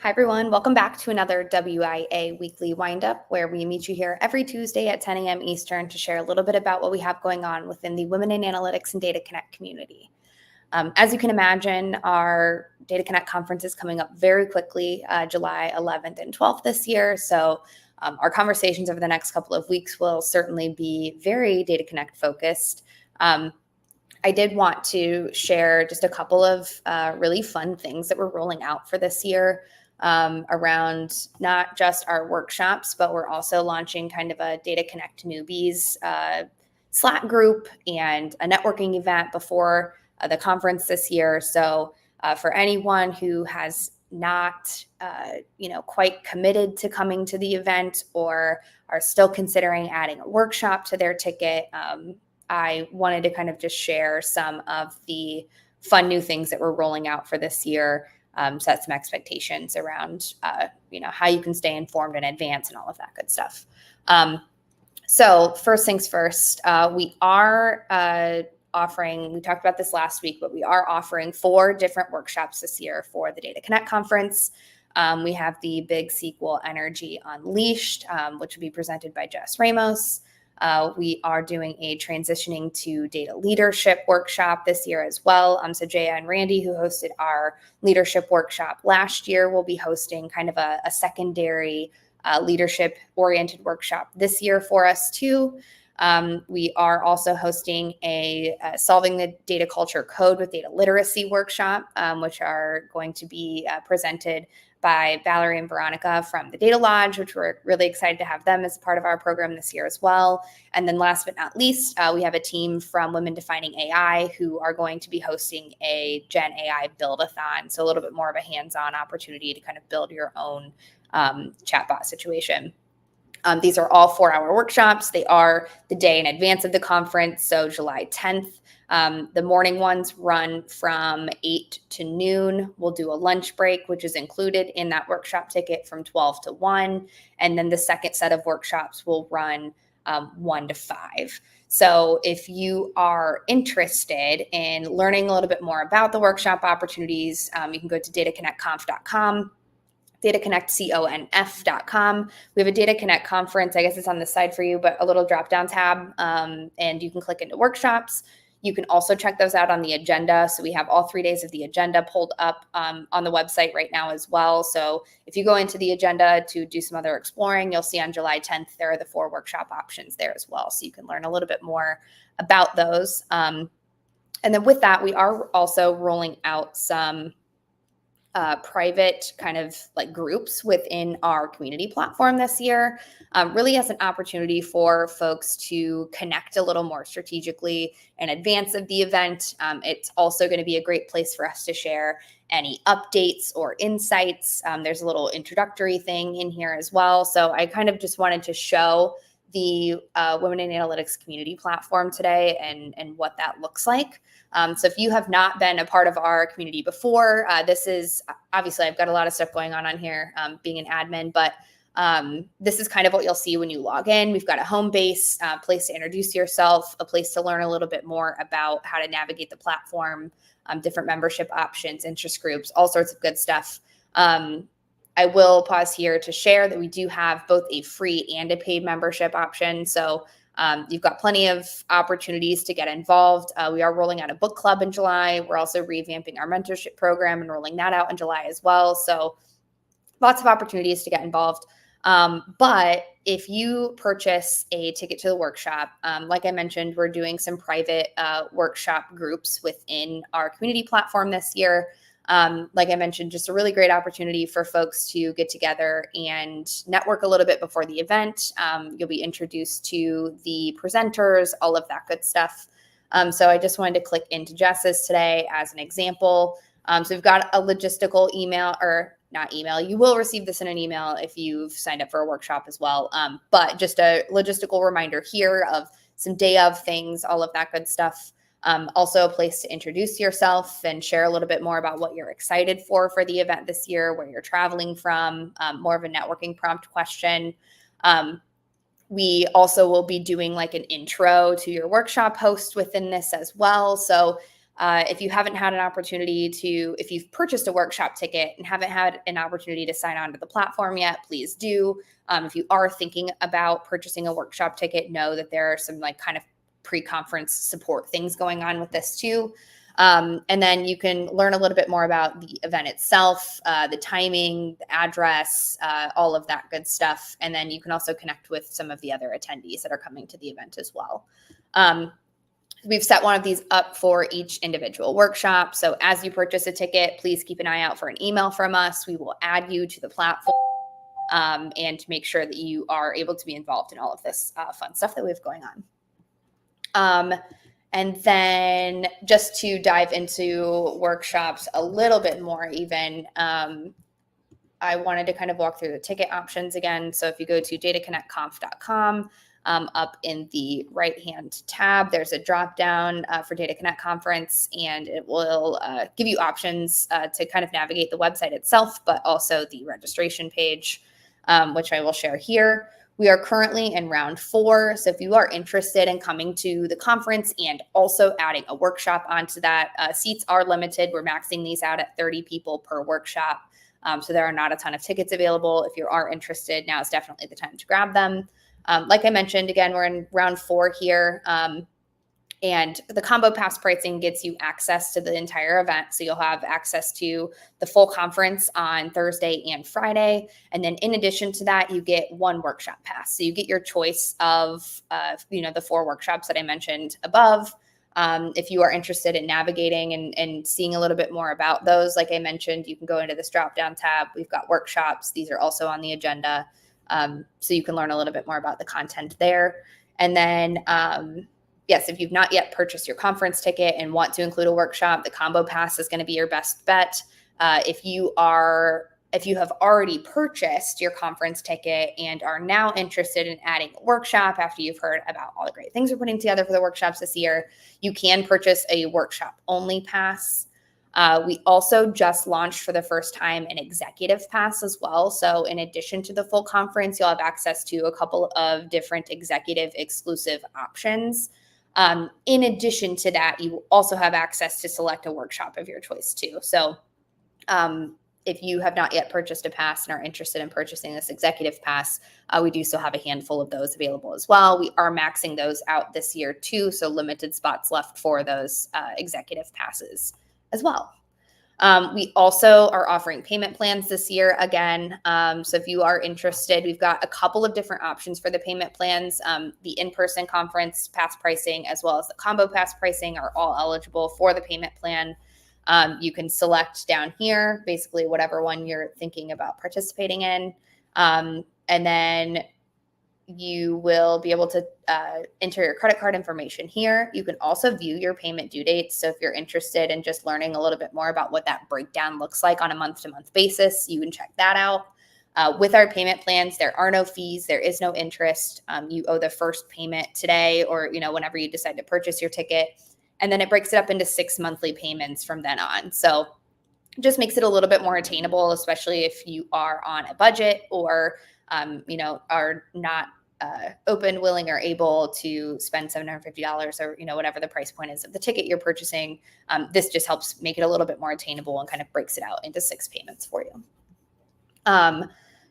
Hi, everyone. Welcome back to another WIA Weekly Wind Up, where we meet you here every Tuesday at 10 a.m. Eastern to share a little bit about what we have going on within the Women in Analytics and Data Connect community. As you can imagine, our Data Connect conference is coming up very quickly, July 11th and 12th this year. So our conversations over the next couple of weeks will certainly be very Data Connect focused. I did want to share just a couple of really fun things that we're rolling out for this year around not just our workshops, but we're also launching kind of a Data Connect Newbies Slack group and a networking event before the conference this year. So for anyone who has not, quite committed to coming to the event or are still considering adding a workshop to their ticket, I wanted to kind of just share some of the fun new things that we're rolling out for this year, set some expectations around, how you can stay informed in advance and all of that good stuff. So first things first, we are offering, we talked about this last week, but we are offering 4 different workshops this year for the Data Connect conference. We have the Big SQL Energy Unleashed, which will be presented by Jess Ramos. We are doing a transitioning to data leadership workshop this year as well. So Jaya and Randy, who hosted our leadership workshop last year, will be hosting kind of a secondary leadership-oriented workshop this year for us too. We are also hosting a Solving the Data Culture Code with Data Literacy workshop, which are going to be presented by Valerie and Veronica from the Data Lodge, which we're really excited to have them as part of our program this year as well. And then last but not least, we have a team from Women Defining AI who are going to be hosting a Gen AI Build-a-thon, so a little bit more of a hands-on opportunity to kind of build your own chatbot situation. These are all 4-hour workshops. They are the day in advance of the conference, so July 10th. The morning ones run from 8 to noon. We'll do a lunch break, which is included in that workshop ticket from 12 to 1. And then the second set of workshops will run 1 to 5. So if you are interested in learning a little bit more about the workshop opportunities, you can go to dataconnectconf.com. dataconnectconf.com. We have a Data Connect conference. I guess it's on the side for you, but a little drop-down tab, and you can click into workshops. You can also check those out on the agenda. So we have all 3 days of the agenda pulled up on the website right now as well. So if you go into the agenda to do some other exploring, you'll see on July 10th, there are the 4 workshop options there as well. So you can learn a little bit more about those. And then with that, we are also rolling out some private kind of like groups within our community platform this year, really as an opportunity for folks to connect a little more strategically in advance of the event. It's also going to be a great place for us to share any updates or insights. There's a little introductory thing in here as well. So I kind of just wanted to show the Women in Analytics community platform today and what that looks like. So if you have not been a part of our community before, this is obviously I've got a lot of stuff going on here being an admin, but this is kind of what you'll see when you log in. We've got a home base, place to introduce yourself, a place to learn a little bit more about how to navigate the platform, different membership options, interest groups, all sorts of good stuff. I will pause here to share that we do have both a free and a paid membership option. So you've got plenty of opportunities to get involved. We are rolling out a book club in July. We're also revamping our mentorship program and rolling that out in July as well. So lots of opportunities to get involved. But if you purchase a ticket to the workshop, like I mentioned, we're doing some private workshop groups within our community platform this year. Like I mentioned, just a really great opportunity for folks to get together and network a little bit before the event. You'll be introduced to the presenters, all of that good stuff. So I just wanted to click into Jess's today as an example. So we've got a logistical email, or not email. You will receive this in an email if you've signed up for a workshop as well. But just a logistical reminder here of some day of things, all of that good stuff. Also a place to introduce yourself and share a little bit more about what you're excited for the event this year, where you're traveling from, more of a networking prompt question. We also will be doing like an intro to your workshop host within this as well. So If you haven't had an opportunity if you've purchased a workshop ticket and haven't had an opportunity to sign on to the platform yet, please do. If you are thinking about purchasing a workshop ticket, know that there are some like kind of pre-conference support things going on with this too. And then you can learn a little bit more about the event itself, the timing, the address, all of that good stuff. And then you can also connect with some of the other attendees that are coming to the event as well. We've set one of these up for each individual workshop. So as you purchase a ticket, please keep an eye out for an email from us. We will add you to the platform and make sure that you are able to be involved in all of this fun stuff that we have going on. And then just to dive into workshops a little bit more even, I wanted to kind of walk through the ticket options again. So if you go to dataconnectconf.com, up in the right-hand tab, there's a drop-down for Data Connect Conference, and it will give you options to kind of navigate the website itself, but also the registration page, which I will share here. We are currently in round 4. So if you are interested in coming to the conference and also adding a workshop onto that, seats are limited. We're maxing these out at 30 people per workshop. So there are not a ton of tickets available. If you are interested, now is definitely the time to grab them. Like I mentioned, again, we're in round 4 here. And the combo pass pricing gets you access to the entire event. So you'll have access to the full conference on Thursday and Friday. And then in addition to that, you get one workshop pass. So you get your choice of, the 4 workshops that I mentioned above. If you are interested in navigating and seeing a little bit more about those, like I mentioned, you can go into this drop-down tab. We've got workshops. These are also on the agenda. So you can learn a little bit more about the content there. And then, yes, if you've not yet purchased your conference ticket and want to include a workshop, the combo pass is going to be your best bet. If you have already purchased your conference ticket and are now interested in adding a workshop after you've heard about all the great things we're putting together for the workshops this year, you can purchase a workshop only pass. We also just launched for the first time an executive pass as well. So in addition to the full conference, you'll have access to a couple of different executive exclusive options. In addition to that, you will also have access to select a workshop of your choice too. So if you have not yet purchased a pass and are interested in purchasing this executive pass, we do still have a handful of those available as well. We are maxing those out this year too, so limited spots left for those executive passes as well. We also are offering payment plans this year again. So if you are interested, we've got a couple of different options for the payment plans. The in-person conference pass pricing as well as the combo pass pricing are all eligible for the payment plan. You can select down here, basically whatever one you're thinking about participating in. And then you will be able to enter your credit card information here. You can also view your payment due dates. So if you're interested in just learning a little bit more about what that breakdown looks like on a month-to-month basis, you can check that out. With our payment plans, there are no fees. There is no interest. You owe the first payment today or whenever you decide to purchase your ticket. And then it breaks it up into 6 monthly payments from then on. So it just makes it a little bit more attainable, especially if you are on a budget or are not open, willing, or able to spend $750 or whatever the price point is of the ticket you're purchasing. This just helps make it a little bit more attainable and kind of breaks it out into 6 payments for you.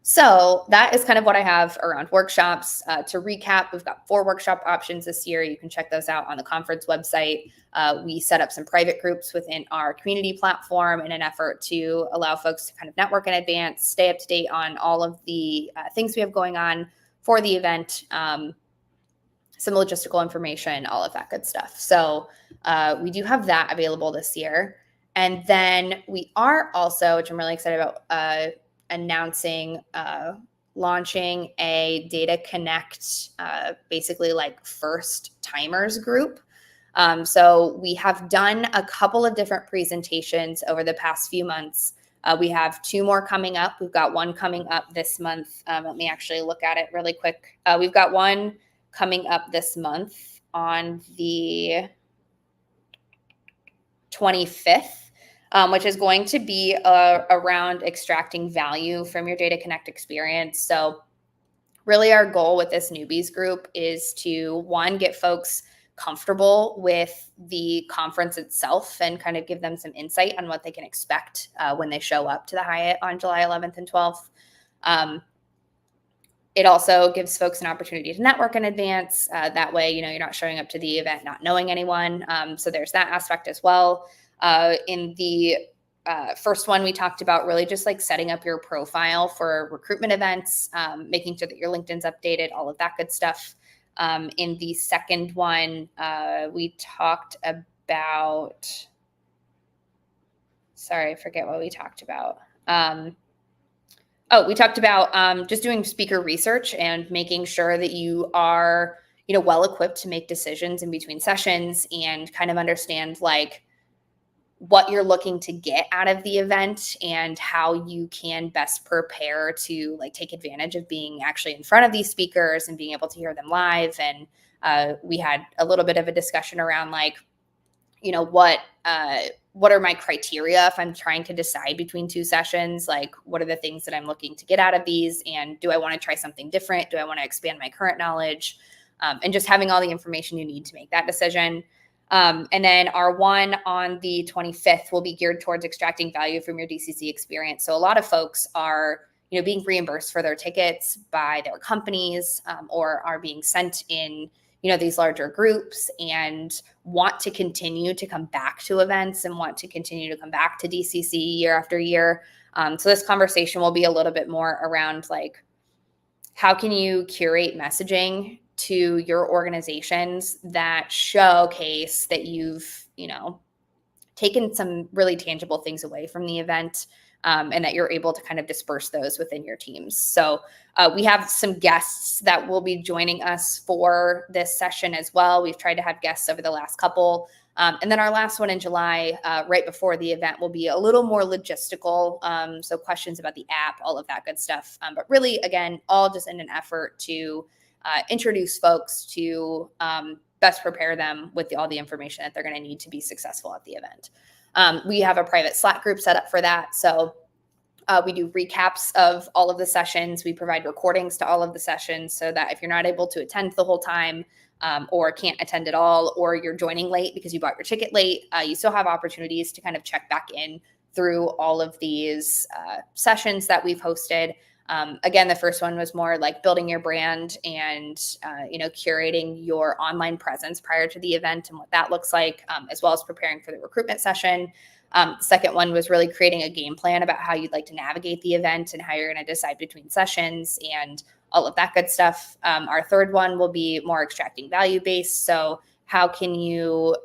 So that is kind of what I have around workshops. To recap, we've got 4 workshop options this year. You can check those out on the conference website. We set up some private groups within our community platform in an effort to allow folks to kind of network in advance, stay up to date on all of the things we have going on for the event, some logistical information, all of that good stuff. So we do have that available this year. And then we are also, which I'm really excited about, announcing launching a Data Connect, basically like first timers group. So we have done a couple of different presentations over the past few months. We have 2 more coming up. We've got one coming up this month. Let me actually look at it really quick. We've got one coming up this month on the 25th, which is going to be around extracting value from your Data Connect experience. So really our goal with this newbies group is to, 1, get folks comfortable with the conference itself and kind of give them some insight on what they can expect when they show up to the Hyatt on July 11th and 12th. It also gives folks an opportunity to network in advance. That way, you're not showing up to the event not knowing anyone. So there's that aspect as well. In the first one, we talked about really just like setting up your profile for recruitment events, making sure that your LinkedIn's updated, all of that good stuff. In the second one, we talked about, sorry, I forget what we talked about. We talked about just doing speaker research and making sure that you are, well equipped to make decisions in between sessions and kind of understand like what you're looking to get out of the event and how you can best prepare to like take advantage of being actually in front of these speakers and being able to hear them live. And we had a little bit of a discussion around like, what are my criteria if I'm trying to decide between two sessions? Like, what are the things that I'm looking to get out of these? And do I want to try something different? Do I want to expand my current knowledge? And just having all the information you need to make that decision. And then our one on the 25th will be geared towards extracting value from your DCC experience. So a lot of folks are, being reimbursed for their tickets by their companies or are being sent in, these larger groups and want to continue to come back to events and want to continue to come back to DCC year after year. So this conversation will be a little bit more around like, how can you curate messaging to your organizations that showcase that you've, taken some really tangible things away from the event and that you're able to kind of disperse those within your teams. So we have some guests that will be joining us for this session as well. We've tried to have guests over the last couple. And then our last one in July, right before the event, will be a little more logistical. So questions about the app, all of that good stuff. But really, again, all just in an effort to introduce folks to best prepare them with all the information that they're going to need to be successful at the event. We have a private Slack group set up for that. So we do recaps of all of the sessions. We provide recordings to all of the sessions so that if you're not able to attend the whole time or can't attend at all, or you're joining late because you bought your ticket late, you still have opportunities to kind of check back in through all of these sessions that we've hosted. Again, the first one was more like building your brand and, curating your online presence prior to the event and what that looks like, as well as preparing for the recruitment session. The second one was really creating a game plan about how you'd like to navigate the event and how you're going to decide between sessions and all of that good stuff. Our third one will be more extracting value based. So how can you,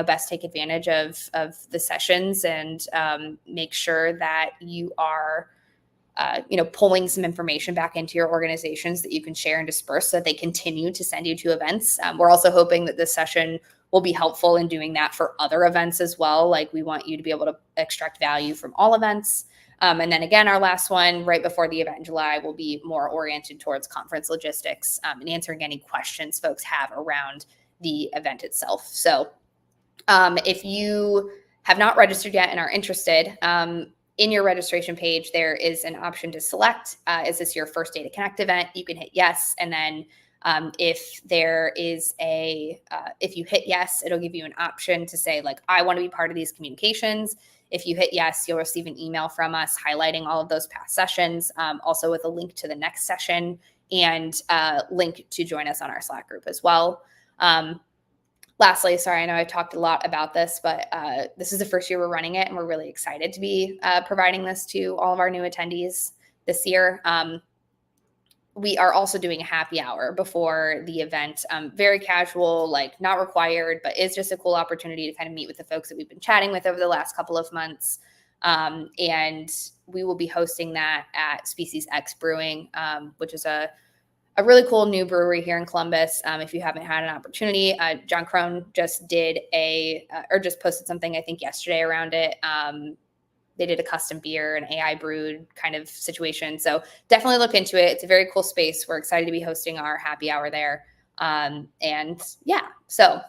best take advantage of the sessions and make sure that you are pulling some information back into your organizations that you can share and disperse so that they continue to send you to events. We're also hoping that this session will be helpful in doing that for other events as well. Like we want you to be able to extract value from all events. And then again, our last one right before the event in July will be more oriented towards conference logistics and answering any questions folks have around the event itself. So if you have not registered yet and are interested, in your registration page, there is an option to select, is this your first Data Connect event? You can hit yes. And then if there is if you hit yes, it'll give you an option to say like, I want to be part of these communications. If you hit yes, you'll receive an email from us highlighting all of those past sessions, also with a link to the next session and link to join us on our Slack group as well. Lastly, sorry, I know I talked a lot about this, but this is the first year we're running it, and we're really excited to be providing this to all of our new attendees this year. We are also doing a happy hour before the event. Very casual, like not required, but is just a cool opportunity to kind of meet with the folks that we've been chatting with over the last couple of months. And we will be hosting that at Species X Brewing, which is a really cool new brewery here in Columbus. If you haven't had an opportunity, John Crone just did just posted something, I think yesterday around it. They did a custom beer, an AI brewed kind of situation. So definitely look into it. It's a very cool space. We're excited to be hosting our happy hour there. So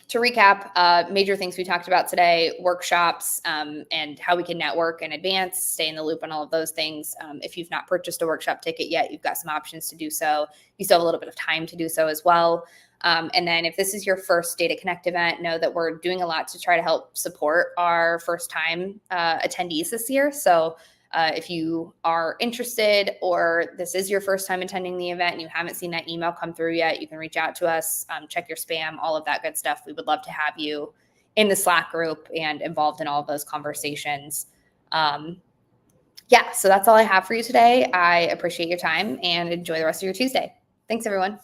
to recap, major things we talked about today, workshops and how we can network and advance, stay in the loop on all of those things. If you've not purchased a workshop ticket yet, you've got some options to do so. You still have a little bit of time to do so as well. And then if this is your first Data Connect event, know that we're doing a lot to try to help support our first-time attendees this year. So if you are interested or this is your first time attending the event and you haven't seen that email come through yet, you can reach out to us, check your spam, all of that good stuff. We would love to have you in the Slack group and involved in all of those conversations. Yeah, so that's all I have for you today. I appreciate your time and enjoy the rest of your Tuesday. Thanks, everyone.